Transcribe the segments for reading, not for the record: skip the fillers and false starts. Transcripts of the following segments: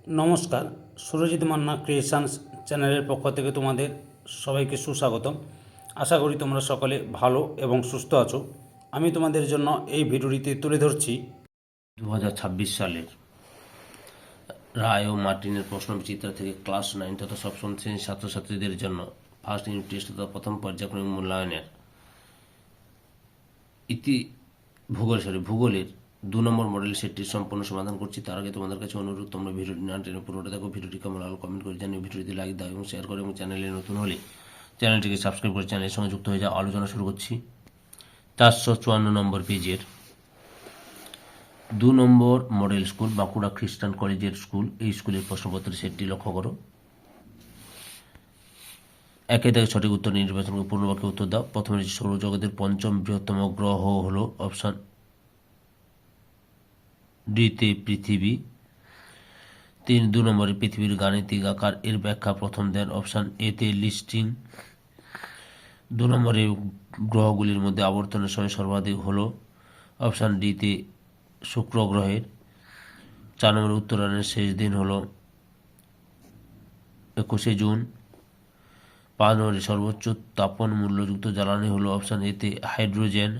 নমস্কার, সুরজিৎ মান্না ক্রিয়েশনস চ্যানেলের পক্ষ থেকে তোমাদের সবাইকে সুস্বাগতম। আশা করি তোমরা সকলে ভালো এবং সুস্থ আছো। আমি তোমাদের জন্য এই ভিডিওটিতে তুলে ধরছি 2026 সালের রায় ও মার্টিনের প্রশ্নবিচিত্রা থেকে ক্লাস 9 তথা সপ্তম শ্রেণীর ছাত্রছাত্রীদের জন্য ফার্স্ট ইউনিট টেস্ট তথা প্রথম পর্যায়ক্রমিক মূল্যায়নের ভূগোলের 2 নম্বর মডেল সেটটির সম্পূর্ণ সমাধান করছি। তার আগে তোমাদের কাছে অনুরোধ, তোমরা ভিডিওটি না টেনে পুরোটা দেখো। ভিডিওটি কেমন লাগলো কমেন্ট করে জানিয়ে ভিডিওটি লাইক দাও এবং শেয়ার করো, এবং চ্যানেলে নতুন হলে চ্যানেলটিকে সাবস্ক্রাইব করে চ্যানেলের সঙ্গে যুক্ত হয়ে যাও। আলোচনা শুরু করছি 454 নম্বর পেজের 2 নম্বর মডেল স্কুল বাঁকুড়া খ্রিস্টান কলেজের স্কুল, এই স্কুলের প্রশ্নপত্রের সেটটি লক্ষ্য করো। একে থেকে সঠিক উত্তর নির্বাচন করে পূর্ণ বাক্যে উত্তর দাও। প্রথমে রয়েছে সৌরজগতের পঞ্চম বৃহত্তম গ্রহ হলো অপশান ডিতে পৃথিবী। 2 নম্বরে পৃথিবীর গাণিতিক আকার এর ব্যাখ্যা প্রথম দেন অপশান এতে লিস্টিং। 2 নম্বরে গ্রহগুলির মধ্যে আবর্তনের সময় সর্বাধিক হলো অপশান ডিতে শুক্র গ্রহের। 4 নম্বরে উত্তরায়ণের শেষ দিন হলো 21শে জুন। 5 নম্বরে সর্বোচ্চ তাপন মূল্যযুক্ত জ্বালানি হলো অপশান এতে হাইড্রোজেন।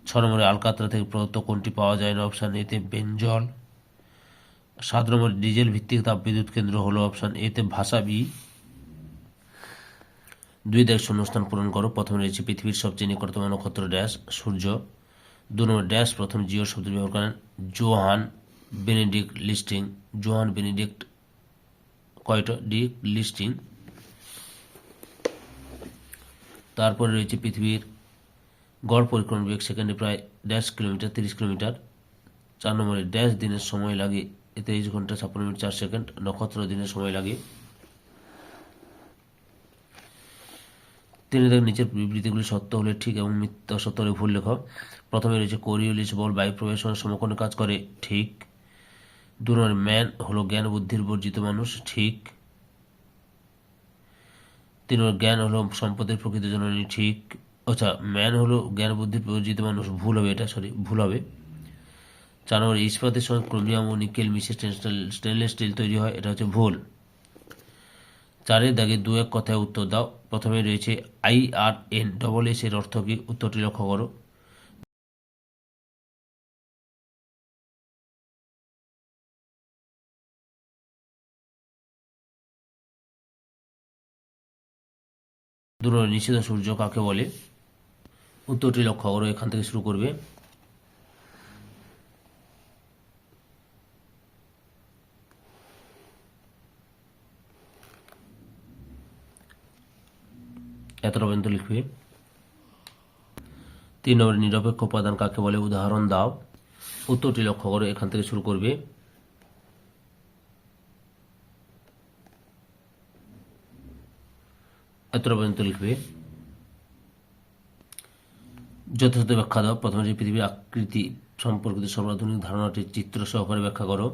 6 নম্বরে আলকাতরা থেকে প্রদত্ত কোনটি পাওয়া যায় না অপশান এতে বেঞ্জল। 7 নম্বরে ডিজেল ভিত্তিক তাপবিদ্যুৎ কেন্দ্র হলো অপশান এতে ভাসাবি। 2 দাগে শূন্যস্থান পূরণ করো। প্রথমে রয়েছে পৃথিবীর সবচেয়ে নিকটতম নক্ষত্র ড্যাশ সূর্য। 2 নম্বর ড্যাশ প্রথম জিও শব্দ ব্যবহার করেন Johann Benedict Listing. Johann Benedict কয়টা ডি লিস্টিং। তারপরে রয়েছে পৃথিবীর গড় পরিক্রমণ বেগ সেকেন্ডে প্রায় ড্যাশ কিলোমিটার 30 কিলোমিটার। 4 নম্বরে ড্যাশ দিনের সময় লাগে 23 ঘন্টা 56 মিনিট 4 সেকেন্ড। নক্ষত্র দিনের সময় লাগে। 3 দাগের নিচের বিবৃতিগুলি সত্য হলে ঠিক এবং মিথ্যা সত্য হলে ভুল লেখো। প্রথমে রয়েছে কোরিওলিস বল বায়ু প্রবেশের সমকোণে কাজ করে, ঠিক। 2 নম্বরে ম্যান হলো জ্ঞান বুদ্ধির বর্জিত মানুষ, ঠিক। 3 নম্বর জ্ঞান হলো সম্পদের প্রকৃত জননী, ঠিক। আচ্ছা, ম্যান হলো জ্ঞান বুদ্ধির বর্জিত মানুষ, ভুল হবে, এটা ভুল হবে। 4 নম্বরে ইস্পাতের সঙ্গে ক্রোমিয়াম ও নিকেল মিশে স্টেনলেস স্টিল তৈরি হয়, এটা হচ্ছে ভুল। 4 দাগে 2-1 কথায় উত্তর দাও। প্রথমে রয়েছে IRNSS এর অর্থ কি, উত্তরটি লক্ষ্য করো। নিষিদ্ধ সূর্য কাকে বলে, উত্তরটি লক্ষ্য করো। এখান থেকে শুরু করবে। এতটা পর্যন্ত লিখবে। 3 নম্বরে নিরপেক্ষ উপাদান কাকে বলে, উদাহরণ দাও, উত্তরটি লক্ষ্য করো। এখান থেকে শুরু করবে। এতটা পর্যন্ত লিখবে। যথাযথ ব্যাখ্যা দাও। প্রথমে যে পৃথিবীর আকৃতি সম্পর্কিত সর্বাধুনিক ধারণাটি চিত্র সহকারে ব্যাখ্যা করো,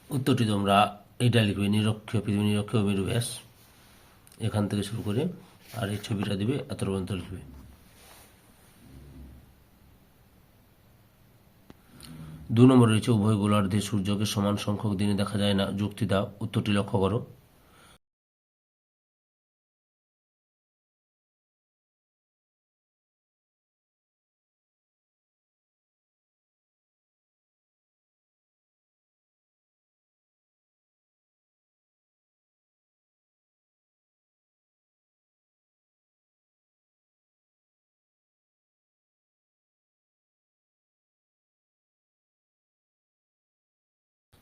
উত্তরটি তোমরা এইটা লিখবে, নিরক্ষীয় পৃথিবী নিরক্ষীয় মেরু ব্যাস। এখান থেকে শুরু করে আর এই ছবিটা দিবে, এতটা পর্যন্ত লিখবে। 2 নম্বর রয়েছে উভয় গোলার্ধে সূর্যকে সমান সংখ্যক দিনে দেখা যায় না, যুক্তি দাও, উত্তরটি লক্ষ্য করো।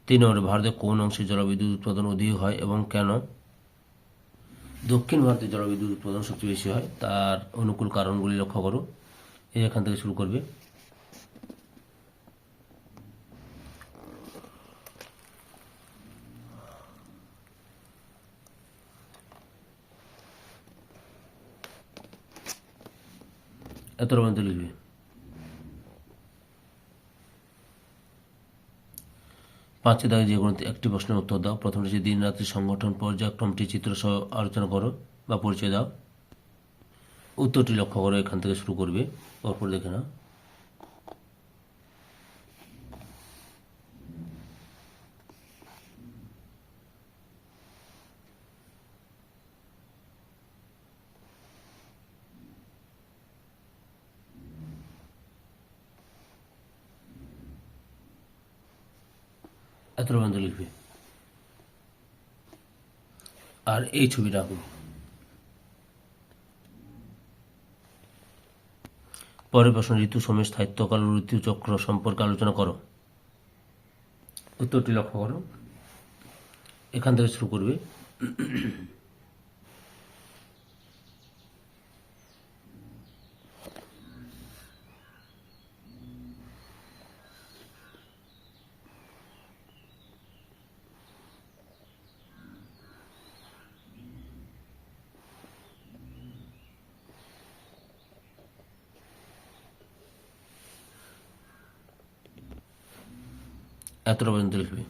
তিন নম্বরে ভারতের কোন অংশে জলবিদ্যুৎ উৎপাদন অধিক হয় এবং কেন, দক্ষিণ ভারতে জলবিদ্যুৎ উৎপাদন সবচেয়ে বেশি হয়, তার অনুকূল কারণগুলি লক্ষ্য করো। এখান থেকে শুরু করবে। এতটা পর্যন্ত লিখবে। 5 দাগে যে কোনো একটি প্রশ্নের উত্তর দাও। প্রথমে হচ্ছে দিন রাত্রি সংগঠন পর্যায়ক্রমটি চিত্র সহ আলোচনা করো বা পরিচয় দাও, উত্তরটি লক্ষ্য করো। এখান থেকে শুরু করবে, পরপর দেখে নাও। এতটা পর্যন্ত লিখবে। আর এই ছবিটা আঁকবে। পরের প্রশ্ন, ঋতু সময় স্থায়িত্বকাল ও ঋতুচক্র সম্পর্কে আলোচনা করো। উত্তরটি লক্ষ্য করো, এখান থেকে শুরু করবে। এতটা পর্যন্ত লিখবে।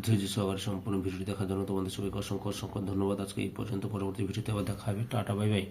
ধৈর্য সহকারে সম্পূর্ণ ভিডিওটি দেখার জন্য তোমাদের সবাইকে অসংখ্য অসংখ্য ধন্যবাদ। আজকে এই পর্যন্ত, পরবর্তী ভিডিওতে আবার দেখা হবে। Tata, bye bye.